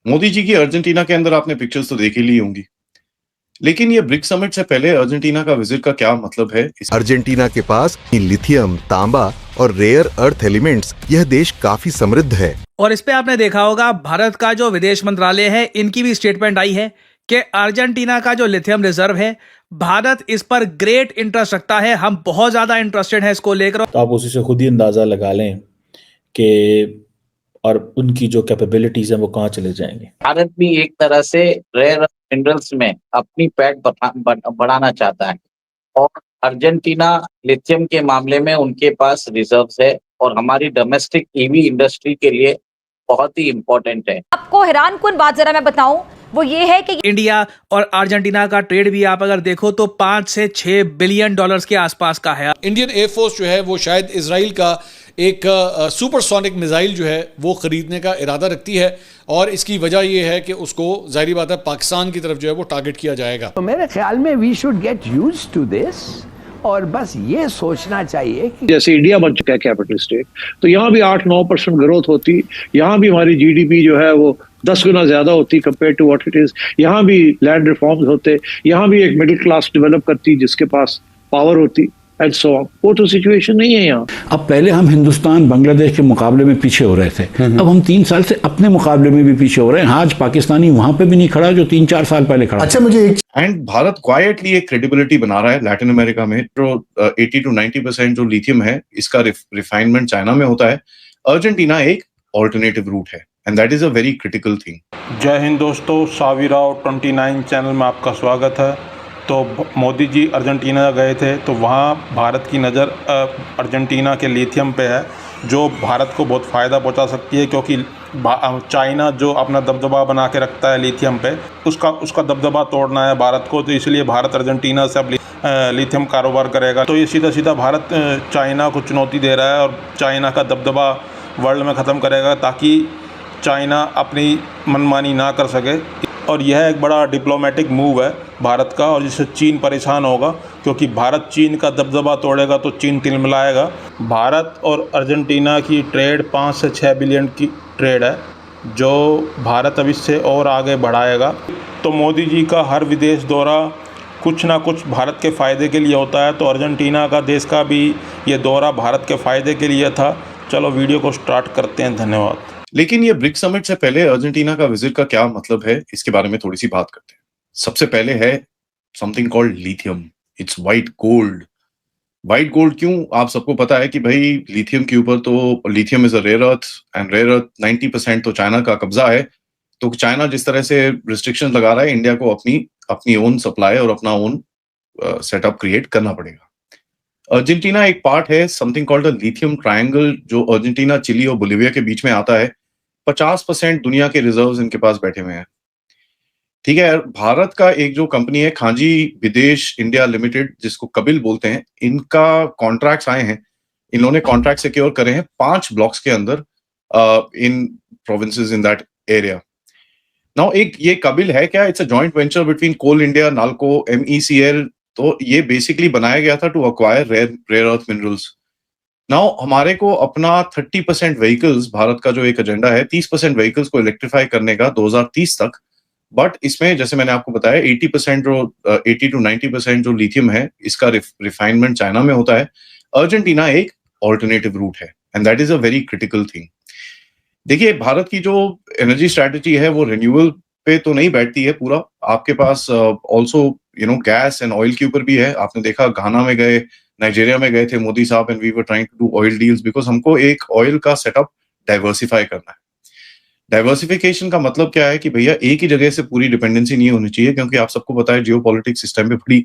मोदी जी की अर्जेंटीना के अंदर आपने पिक्चर्स तो देख ही ली होंगी। लेकिन ये ब्रिक्स समिट से पहले अर्जेंटीना का विजिट का क्या मतलब है? अर्जेंटीना के पास लिथियम, तांबा और रेयर अर्थ एलिमेंट्स, यह देश काफी समृद्ध है। और इस पे आपने देखा होगा भारत का जो विदेश मंत्रालय है, इनकी भी स्टेटमेंट आई है कि अर्जेंटीना का जो लिथियम रिजर्व है, भारत इस पर ग्रेट इंटरेस्ट रखता है, हम बहुत ज्यादा इंटरेस्टेड हैं इसको लेकर। तो आप उसी से खुद ही अंदाजा लगा लें कि और उनकी जो कैपेबिलिटीज हैं वो कहाँ चले जाएंगे। भारत भी एक तरह से रेयर मिनरल्स में अपनी पैठ बढ़ाना चाहता है और अर्जेंटीना लिथियम के मामले में उनके पास रिजर्व्स है और हमारी डोमेस्टिक ईवी इंडस्ट्री के लिए बहुत ही इम्पोर्टेंट है। आपको हैरानकुन बात जरा मैं बताऊं, वो ये है कि इंडिया और अर्जेंटीना का ट्रेड भी आप अगर देखो तो 5 से 6 बिलियन डॉलर्स के आसपास का है। इंडियन एयरफोर्स जो है वो शायद इजराइल का एक सुपरसोनिक मिसाइल जो है वो खरीदने का इरादा रखती है और इसकी वजह ये है कि उसको जाहिर बात है पाकिस्तान की तरफ जो है वो टारगेट किया जाएगा। तो मेरे ख्याल में we should get used to this और बस ये सोचना चाहिए कि जैसे इंडिया बन चुका है कैपिटल स्टेट, तो यहाँ भी 8-9% ग्रोथ होती, यहाँ भी हमारी जीडीपी जो है वो 10 गुना ज्यादा होती compare to what it is. यहाँ भी लैंड रिफॉर्म्स होते, यहाँ भी एक मिडिल क्लास डेवलप करती जिसके पास पावर होती एंड सो ऑन। वो तो सिचुएशन नहीं है यहाँ। अब पहले हम हिंदुस्तान बांग्लादेश के मुकाबले में पीछे हो रहे थे, अब हम 3 साल से अपने मुकाबले में भी पीछे हो रहे हैं। आज पाकिस्तानी वहां पे भी नहीं खड़ा जो 3-4 साल पहले खड़ा। अच्छा, मुझे एंड भारत क्वाइटली एक क्रेडिबिलिटी बना रहा है लैटिन अमेरिका में। जो 80 to 90% जो लिथियम है इसका रिफाइनमेंट चाइना में होता है। अर्जेंटीना एक ऑल्टरनेटिव रूट है and that is a very critical thing. जय हिंद दोस्तों, साविराव 29 चैनल में आपका स्वागत है। तो मोदी जी अर्जेंटीना गए थे तो वहाँ भारत की नज़र अर्जेंटीना के लिथियम पे है जो भारत को बहुत फ़ायदा पहुँचा सकती है, क्योंकि चाइना जो अपना दबदबा बना के रखता है लिथियम पे, उसका दबदबा तोड़ना है भारत को। तो इसलिए भारत अर्जेंटीना से अब लिथियम कारोबार करेगा। तो ये सीधा सीधा भारत चाइना को चुनौती दे रहा है और चाइना का दबदबा वर्ल्ड में ख़त्म करेगा ताकि चाइना अपनी मनमानी ना कर सके। और यह एक बड़ा डिप्लोमेटिक मूव है भारत का और जिससे चीन परेशान होगा, क्योंकि भारत चीन का दबदबा तोड़ेगा तो चीन तिलमिलाएगा। भारत और अर्जेंटीना की ट्रेड 5 से 6 बिलियन की ट्रेड है जो भारत अब इससे और आगे बढ़ाएगा। तो मोदी जी का हर विदेश दौरा कुछ ना कुछ भारत के फ़ायदे के लिए होता है, तो अर्जेंटीना का देश का भी ये दौरा भारत के फ़ायदे के लिए था। चलो वीडियो को स्टार्ट करते हैं, धन्यवाद। लेकिन ये ब्रिक्स समिट से पहले अर्जेंटीना का विजिट का क्या मतलब है, इसके बारे में थोड़ी सी बात करते हैं। सबसे पहले है something called lithium. It's white gold. White gold क्यों? आप सबको पता है कि भाई लिथियम के ऊपर तो lithium is a rare earth and rare earth 90% तो चाइना का कब्जा है। तो चाइना जिस तरह से रिस्ट्रिक्शन लगा रहा है, इंडिया को अपनी ओन सप्लाई और अपना ओन सेटअप क्रिएट करना पड़ेगा। अर्जेंटीना एक पार्ट है something called a lithium triangle जो अर्जेंटीना, चिली और बोलिविया के बीच में आता है। 50% दुनिया के रिजर्व्स इनके पास बैठे हुए हैं। ठीक है, भारत का एक जो कंपनी है खांजी विदेश इंडिया लिमिटेड, जिसको कबिल बोलते हैं, इनका कॉन्ट्रैक्ट्स आए हैं। इन्होंने कॉन्ट्रैक्ट सिक्योर करे हैं 5 ब्लॉक्स के अंदर in provinces in that area. Now एक ये कबिल है क्या? It's a joint venture between Coal India, NALCO, MECL। तो ये बेसिकली बनाया गया था to acquire rare earth minerals. Now हमारे को अपना 30% व्हीकल्स, भारत का जो एक एजेंडा है 30% व्हीकल्स को इलेक्ट्रीफाई करने का 2030 तक। बट इसमें जैसे मैंने आपको बताया 80 to 90% जो लिथियम है इसका रिफाइनमेंट चाइना में होता है। अर्जेंटीना एक ऑल्टरनेटिव रूट है and that is a very critical thing. देखिए, भारत की जो एनर्जी स्ट्रैटेजी है वो रिन्यूएबल पे तो नहीं बैठती है पूरा। आपके पास ऑल्सो गैस एंड ऑयल के ऊपर भी है। आपने देखा घाना में गए, नाइजीरिया में गए थे मोदी साहब and we were trying to do oil deals because हमको एक ऑयल का सेटअप डाइवर्सिफाई करना है। डाइवर्सिफिकेशन का मतलब क्या है कि भैया एक ही जगह से पूरी डिपेंडेंसी नहीं होनी चाहिए, क्योंकि आप सबको पता है जियोपॉलिटिक्स सिस्टम पे बड़ी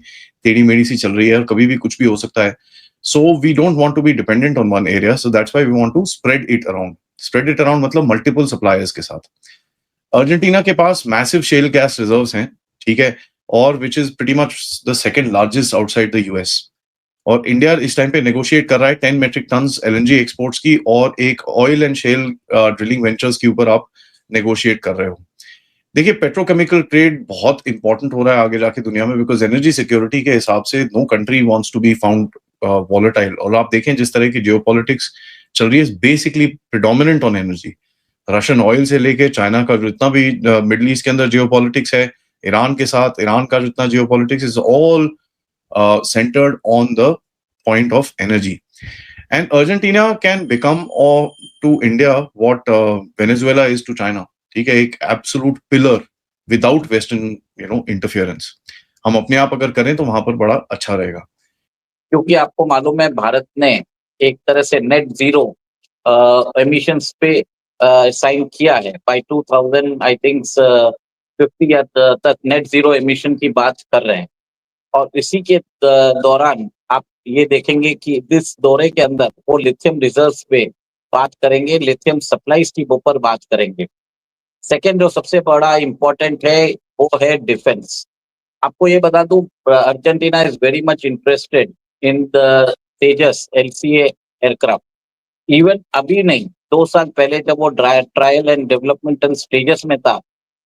टेढ़ी मेढ़ी सी चल रही है और कभी भी कुछ भी हो सकता है। So we don't want to be dependent on one area, so that's why we want to spread it around. Spread it around मतलब मल्टीपल सप्लायर्स के साथ। अर्जेंटीना के पास मैसिव शेल गैस रिजर्व्स हैं, ठीक है, और which is pretty much the second largest outside the US. और इंडिया इस टाइम पे नेगोशिएट कर रहा है 10 मेट्रिक टन्स LNG एक्सपोर्ट्स की, और एक oil and shale drilling ventures के ऊपर आप नेगोशिएट कर रहे हो। देखिए, पेट्रोकेमिकल ट्रेड बहुत इंपॉर्टेंट हो रहा है आगे जाके दुनिया में, बिकॉज एनर्जी सिक्योरिटी के हिसाब से no country wants to be found volatile. और आप देखें जिस तरह की जियोपॉलिटिक्स चल रही है, basically predominant on energy. Russian oil से लेके चाइना का जितना भी मिडिल ईस्ट के अंदर जियोपॉलिटिक्स है, ईरान के साथ ईरान का जितना geopolitics is all centered on the point of energy. And Argentina can become to India what Venezuela is to China. ठीक है, एक absolute pillar without Western interference. हम अपने आप अगर करें तो वहां पर बड़ा अच्छा रहेगा. क्योंकि आपको मालूम है भारत ने एक तरह से नेट जीरो एमिशंस पे साइन किया है बाय 2000 आई थिंक 50 तक नेट जीरो एमिशन की बात कर रहे हैं. और इसी के दौरान आप ये देखेंगे कि इस दौरे के अंदर वो लिथियम रिजर्व्स पे बात करेंगे, लिथियम सप्लाईज की ऊपर बात करेंगे. सेकेंड जो सबसे बड़ा इम्पोर्टेंट है वो है डिफेंस. आपको ये बता दूं, Argentina is very much interested in the Tejas LCA aircraft. Even अभी नहीं, 2 साल पहले जब वो ट्रायल एंड डेवलपमेंट स्टेजेस में था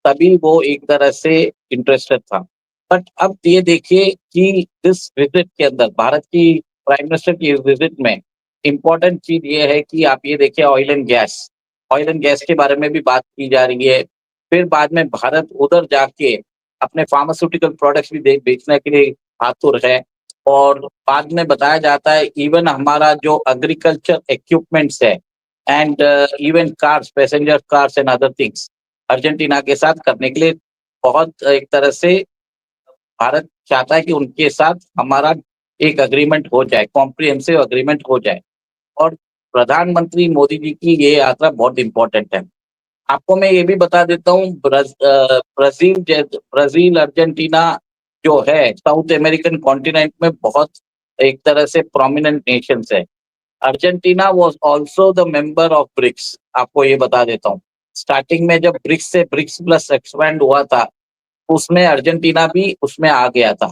तभी वो एक तरह से इंटरेस्टेड था. बट अब ये देखिए कि इस विजिट के अंदर भारत की प्राइम मिनिस्टर की इस विजिट में इम्पोर्टेंट चीज ये है कि आप ये देखिए ऑयल एंड गैस के बारे में भी बात की जा रही है. फिर बाद में भारत उधर जाके अपने फार्मास्यूटिकल प्रोडक्ट्स भी बेचने के लिए आतुर है. और बाद में बताया जाता है इवन हमारा जो एग्रीकल्चर इक्विपमेंट्स है and even cars, passenger cars and other things Argentina के साथ करने के लिए बहुत एक तरह से भारत चाहता है कि उनके साथ हमारा एक अग्रीमेंट हो जाए, कॉम्प्रिहेंसिव अग्रीमेंट हो जाए. और प्रधानमंत्री मोदी जी की ये यात्रा बहुत इंपॉर्टेंट है. आपको मैं ये भी बता देता हूँ, ब्राजील अर्जेंटीना जो है साउथ अमेरिकन कॉन्टिनेंट में बहुत एक तरह से प्रोमिनेंट नेशंस है. Argentina was also the member of BRICS. आपको ये बता देता हूँ, स्टार्टिंग में जब ब्रिक्स से ब्रिक्स प्लस एक्सपैंड हुआ था उसमें अर्जेंटीना भी उसमें आ गया था.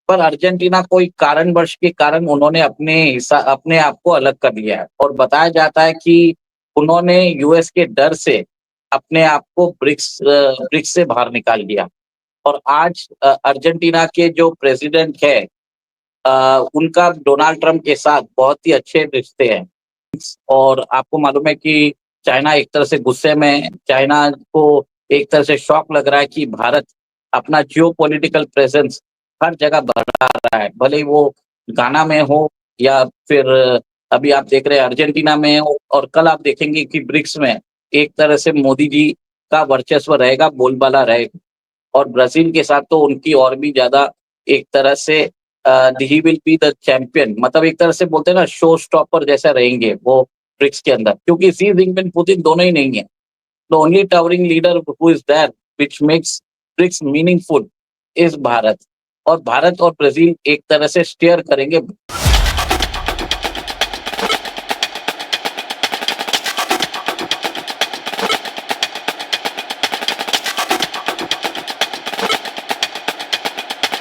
पर अर्जेंटीना कोई कारणवश के कारण उन्होंने अपने आप को अलग कर लिया है. और बताया जाता है कि उन्होंने यूएस के डर से अपने आप को ब्रिक्स से बाहर निकाल दिया. और आज अर्जेंटीना के जो प्रेसिडेंट है उनका डोनाल्ड ट्रंप के साथ बहुत ही अच्छे रिश्ते हैं. और आपको मालूम है कि चाइना एक तरह से गुस्से में, चाइना को एक तरह से शॉक लग रहा है कि भारत अपना जियोपॉलिटिकल प्रेजेंस हर जगह बढ़ा रहा है, भले ही वो गाना में हो या फिर अभी आप देख रहे हैं अर्जेंटीना में हो. और कल आप देखेंगे कि ब्रिक्स में एक तरह से मोदी जी का वर्चस्व रहेगा, बोलबाला रहेगा. और ब्राजील के साथ तो उनकी और भी ज्यादा एक तरह से he will be the champion, मतलब एक तरह से बोलते हैं ना शो स्टॉपर जैसा रहेंगे वो ब्रिक्स के अंदर. क्योंकि शी जिनपिंग पुतिन दोनों ही नहीं है. The only towering leader who is there which makes BRICS meaningful is Bharat. और भारत और ब्राजील एक तरह से स्टेयर करेंगे